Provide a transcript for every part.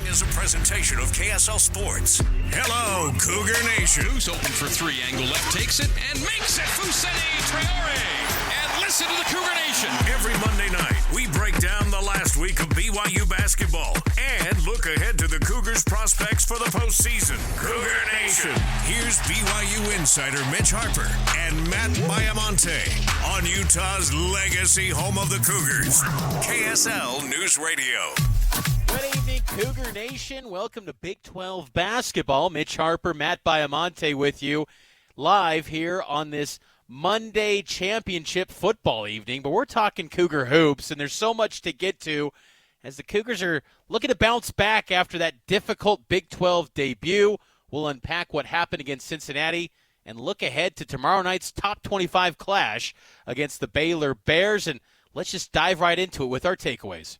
is a presentation of KSL Sports. Hello, Cougar Nation. Who's open for three. Angle left takes it and makes it. Fousseyni Traore. And listen to the Cougar Nation. Every Monday night, we break down the last week of BYU basketball and look ahead to the Cougars' prospects for the postseason. Cougar Nation. Here's BYU insider Mitch Harper and Matt Baiamonte on Utah's legacy home of the Cougars. KSL News Radio. Good evening, Cougar Nation. Welcome to Big 12 basketball. Mitch Harper, Matt Baiamonte with you live here on this Monday championship football evening. But we're talking Cougar hoops, and there's so much to get to as the Cougars are looking to bounce back after that difficult Big 12 debut. We'll unpack what happened against Cincinnati and look ahead to tomorrow night's top 25 clash against the Baylor Bears. And let's just dive right into it with our takeaways.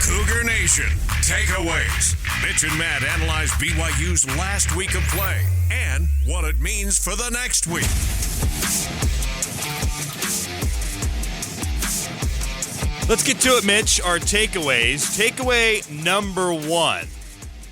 Cougar Nation takeaways. Mitch and Matt analyze BYU's last week of play and what it means for the next week. Let's get to it, Mitch. Our takeaways. Takeaway number one.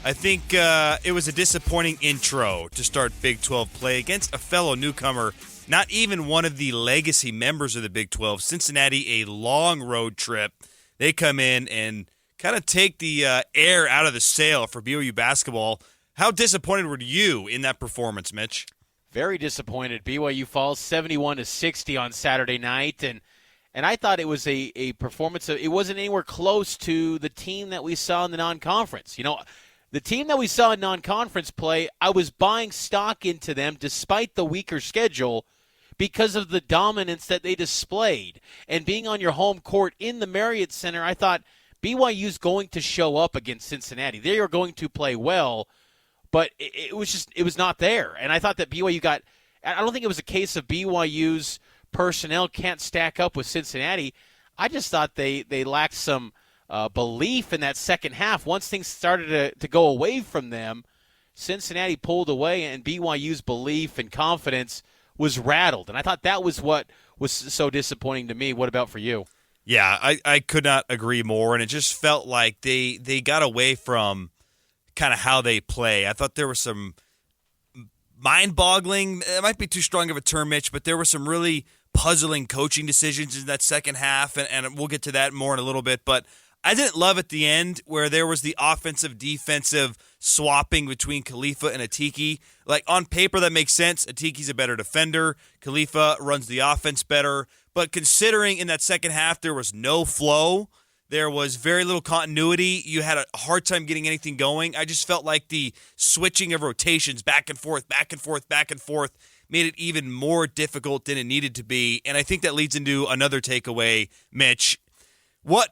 I think it was a disappointing intro to start Big 12 play against a fellow newcomer, not even one of the legacy members of the Big 12. Cincinnati, a long road trip. They come in and kind of take the air out of the sail for BYU basketball. How disappointed were you in that performance, Mitch? Very disappointed. BYU falls 71-60 on Saturday night, and I thought it was a performance. It wasn't anywhere close to the team that we saw in the non-conference. You know, the team that we saw in non-conference play, I was buying stock into them despite the weaker schedule because of the dominance that they displayed. And being on your home court in the Marriott Center, I thought BYU's going to show up against Cincinnati. They are going to play well, but it was not there. And I thought that BYU I don't think it was a case of BYU's personnel can't stack up with Cincinnati. I just thought they lacked some belief in that second half. Once things started to go away from them, Cincinnati pulled away, and BYU's belief and confidence was rattled. And I thought that was what was so disappointing to me. What about for you? Yeah, I could not agree more, and it just felt like they got away from kind of how they play. I thought there was some mind-boggling, it might be too strong of a term, Mitch, but there were some really puzzling coaching decisions in that second half, and we'll get to that more in a little bit. But I didn't love at the end where there was the offensive-defensive swapping between Khalifa and Atiki. Like, on paper, that makes sense. Atiki's a better defender. Khalifa runs the offense better. But considering in that second half there was no flow, there was very little continuity, you had a hard time getting anything going. I just felt like the switching of rotations back and forth made it even more difficult than it needed to be. And I think that leads into another takeaway, Mitch. What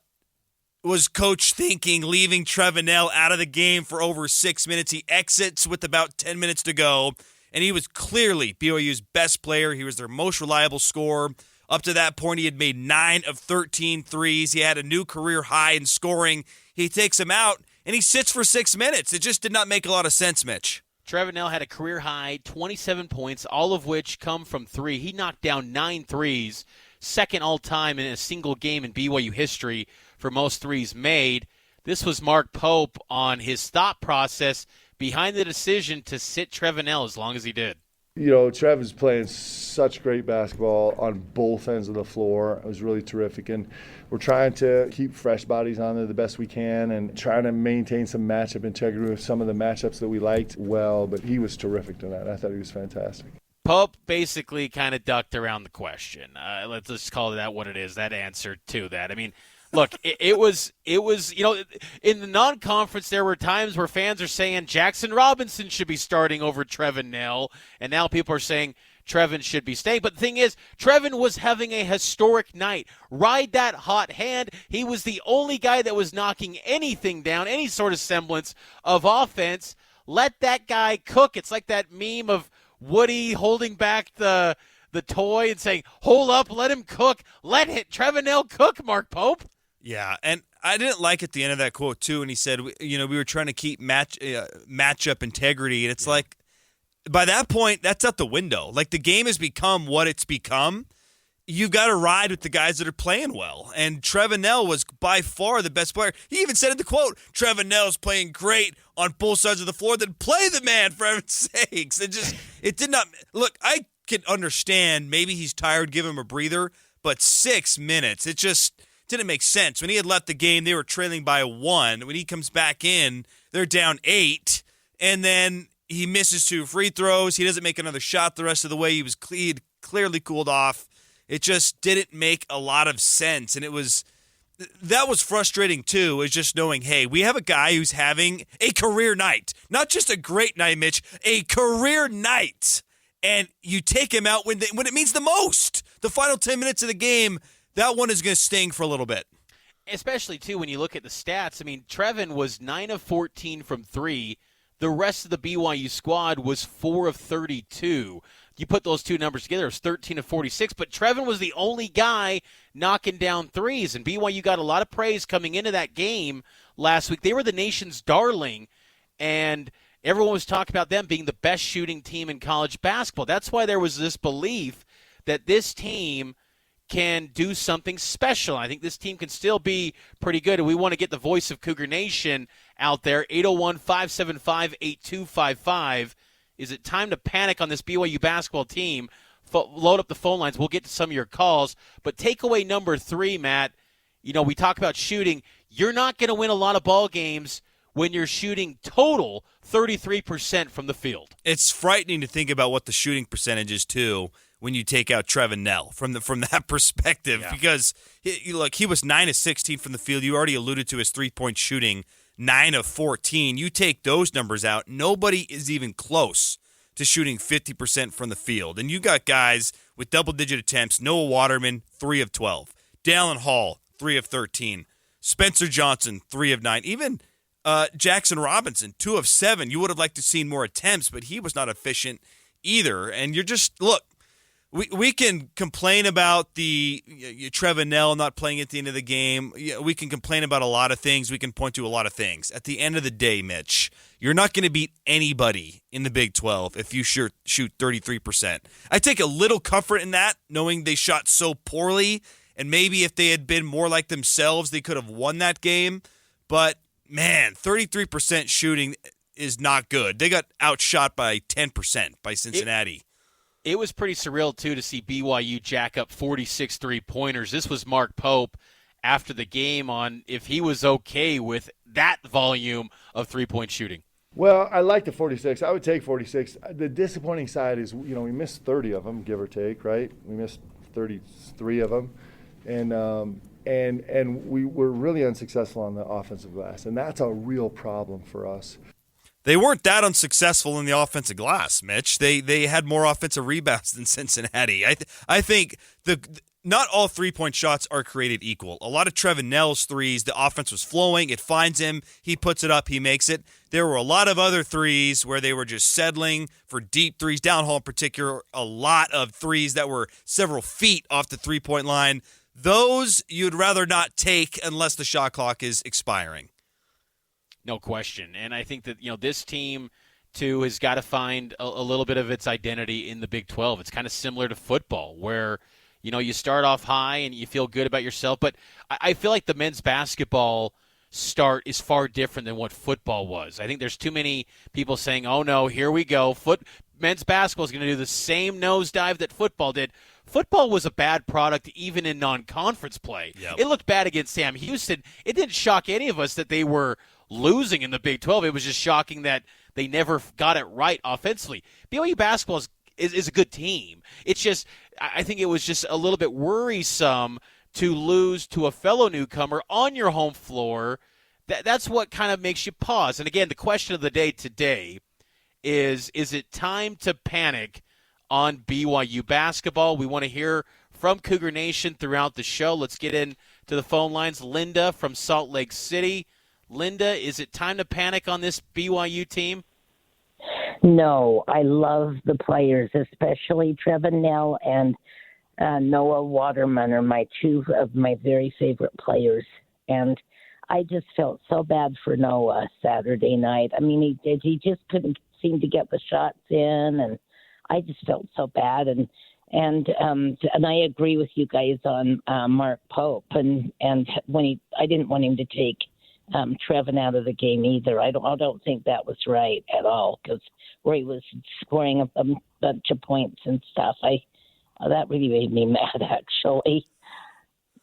was Coach thinking leaving Trevenell out of the game for over 6 minutes? He exits with about 10 minutes to go, and he was clearly BYU's best player. He was their most reliable scorer. Up to that point, he had made 9 of 13 threes. He had a new career high in scoring. He takes him out, and he sits for 6 minutes. It just did not make a lot of sense, Mitch. Trevenell had a career high, 27 points, all of which come from three. He knocked down 9 threes, second all-time in a single game in BYU history for most threes made. This was Mark Pope on his thought process behind the decision to sit Trevenell as long as he did. You know, Trev is playing such great basketball on both ends of the floor. It was really terrific, and we're trying to keep fresh bodies on there the best we can and trying to maintain some matchup integrity with some of the matchups that we liked well, but he was terrific tonight. I thought he was fantastic. Pope basically kind of ducked around the question. Let's just call that what it is, that answer to that. I mean, look, it was, you know, in the non-conference there were times where fans are saying Jackson Robinson should be starting over Trevenell, and now people are saying Trevin should be staying. But the thing is, Trevin was having a historic night. Ride that hot hand. He was the only guy that was knocking anything down, any sort of semblance of offense. Let that guy cook. It's like that meme of Woody holding back the toy and saying, hold up, let him cook. Let Trevenell cook, Mark Pope. Yeah, and I didn't like at the end of that quote, too, and he said, you know, we were trying to keep matchup integrity, and it's like, by that point, that's out the window. Like, the game has become what it's become. you've got to ride with the guys that are playing well. And Trevor Nell was by far the best player. He even said in the quote, Trevor Nell's playing great on both sides of the floor. Then play the man, for heaven's sakes. It did not – look, I can understand maybe he's tired, give him a breather, but 6 minutes, it just didn't make sense. When he had left the game, they were trailing by 1. When he comes back in, they're down 8, and then he misses 2 free throws. He doesn't make another shot the rest of the way. He had clearly cooled off. It just didn't make a lot of sense, and that was frustrating too, is just knowing, hey, we have a guy who's having a career night. Not just a great night, Mitch, a career night. And you take him out when it means the most. The final 10 minutes of the game, that one is going to sting for a little bit. Especially, too, when you look at the stats. I mean, Trevin was 9 of 14 from 3. The rest of the BYU squad was 4 of 32. You put those two numbers together, it was 13 of 46. But Trevin was the only guy knocking down threes. And BYU got a lot of praise coming into that game last week. They were the nation's darling, and everyone was talking about them being the best shooting team in college basketball. That's why there was this belief that this team can do something special. I think this team can still be pretty good, and we want to get the voice of Cougar Nation out there. 801-575-8255. Is it time to panic on this BYU basketball team? Load up the phone lines. We'll get to some of your calls. But takeaway number 3, Matt, we talk about shooting. You're not going to win a lot of ball games when you're shooting total 33% from the field. It's frightening to think about what the shooting percentage is, too, when you take out Trevor Nell from that perspective. Yeah. Because, he was 9 of 16 from the field. You already alluded to his three-point shooting, 9 of 14. You take those numbers out, nobody is even close to shooting 50% from the field. And you got guys with double-digit attempts. Noah Waterman, 3 of 12. Dallin Hall, 3 of 13. Spencer Johnson, 3 of 9. Even Jackson Robinson, 2 of 7. You would have liked to see more attempts, but he was not efficient either. And you're just, look, we can complain about the Trevor Nell not playing at the end of the game. We can complain about a lot of things. We can point to a lot of things. At the end of the day, Mitch, you're not going to beat anybody in the Big 12 if you shoot 33%. I take a little comfort in that, knowing they shot so poorly, and maybe if they had been more like themselves, they could have won that game. But, man, 33% shooting is not good. They got outshot by 10% by Cincinnati. It was pretty surreal, too, to see BYU jack up 46 three-pointers. This was Mark Pope after the game on if he was okay with that volume of three-point shooting. Well, I like the 46. I would take 46. The disappointing side is, we missed 30 of them, give or take, right? We missed 33 of them. And we were really unsuccessful on the offensive glass, and that's a real problem for us. They weren't that unsuccessful in the offensive glass, Mitch. They had more offensive rebounds than Cincinnati. I think not all three-point shots are created equal. A lot of Trevor Nell's threes, the offense was flowing. It finds him. He puts it up. He makes it. There were a lot of other threes where they were just settling for deep threes. Downhall in particular, a lot of threes that were several feet off the three-point line. Those you'd rather not take unless the shot clock is expiring. No question. And I think that, this team, too, has got to find a little bit of its identity in the Big 12. It's kind of similar to football where, you start off high and you feel good about yourself. But I feel like the men's basketball start is far different than what football was. I think there's too many people saying, oh, no, here we go. Men's basketball is going to do the same nosedive that football did. Football was a bad product even in non-conference play. Yep. It looked bad against Sam Houston. It didn't shock any of us that they were losing in the Big 12. It was just shocking that they never got it right offensively. BYU basketball is a good team. It's just, I think it was just a little bit worrisome to lose to a fellow newcomer on your home floor. That's what kind of makes you pause. And again, the question of the day today is it time to panic on BYU basketball? We want to hear from Cougar Nation throughout the show. Let's get into the phone lines. Linda from Salt Lake City. Linda, is it time to panic on this BYU team? No, I love the players, especially Trevor Nell and Noah Waterman are two of my very favorite players. And I just felt so bad for Noah Saturday night. I mean, he just couldn't seem to get the shots in, and I just felt so bad. And And I agree with you guys on Mark Pope, and when I didn't want him to take Trevin out of the game either. I don't think that was right at all, because where he was scoring a bunch of points and stuff, that really made me mad. Actually,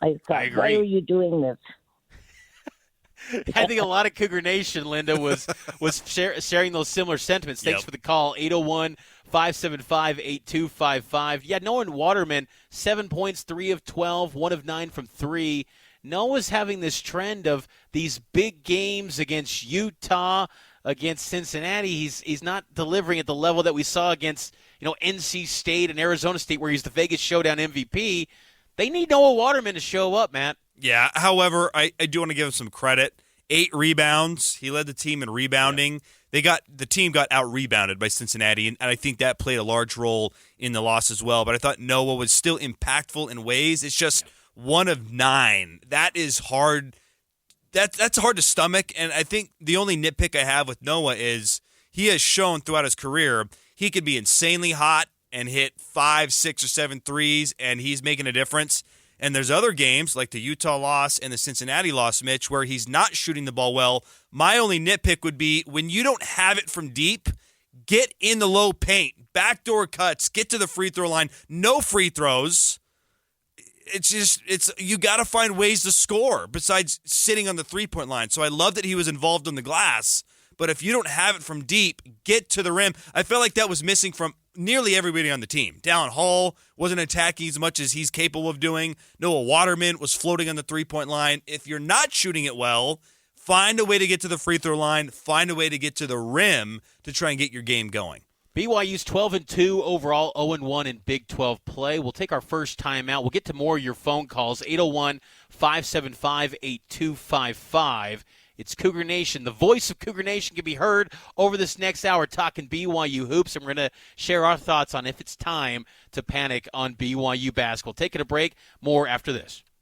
I thought, agree. why are you doing this? I think a lot of Cougar Nation, Linda, was sharing those similar sentiments. Thanks for the call. 801-575-8255. Yeah, Noah Waterman, 7 points, 3 of 12, 1 of 9 from 3. Noah's having this trend of these big games against Utah, against Cincinnati. He's not delivering at the level that we saw against NC State and Arizona State, where he's the Vegas Showdown MVP. They need Noah Waterman to show up, Matt. Yeah, however, I do want to give him some credit. 8 rebounds. He led the team in rebounding. Yeah. The team got out-rebounded by Cincinnati, and I think that played a large role in the loss as well. But I thought Noah was still impactful in ways. It's just 1 of 9. That is hard. That's hard to stomach, and I think the only nitpick I have with Noah is he has shown throughout his career he could be insanely hot and hit 5, 6, or 7 threes, and he's making a difference. And there's other games, like the Utah loss and the Cincinnati loss, Mitch, where he's not shooting the ball well. My only nitpick would be when you don't have it from deep, get in the low paint, backdoor cuts, get to the free throw line, no free throws. You got to find ways to score besides sitting on the three-point line. So I love that he was involved on the glass, but if you don't have it from deep, get to the rim. I felt like that was missing from nearly everybody on the team. Dallin Hall wasn't attacking as much as he's capable of doing. Noah Waterman was floating on the three-point line. If you're not shooting it well, find a way to get to the free throw line, find a way to get to the rim to try and get your game going. BYU's 12-2 overall, 0-1 in Big 12 play. We'll take our first time out. We'll get to more of your phone calls, 801-575-8255. It's Cougar Nation. The voice of Cougar Nation can be heard over this next hour talking BYU hoops, and we're going to share our thoughts on if it's time to panic on BYU basketball. Taking a break, more after this.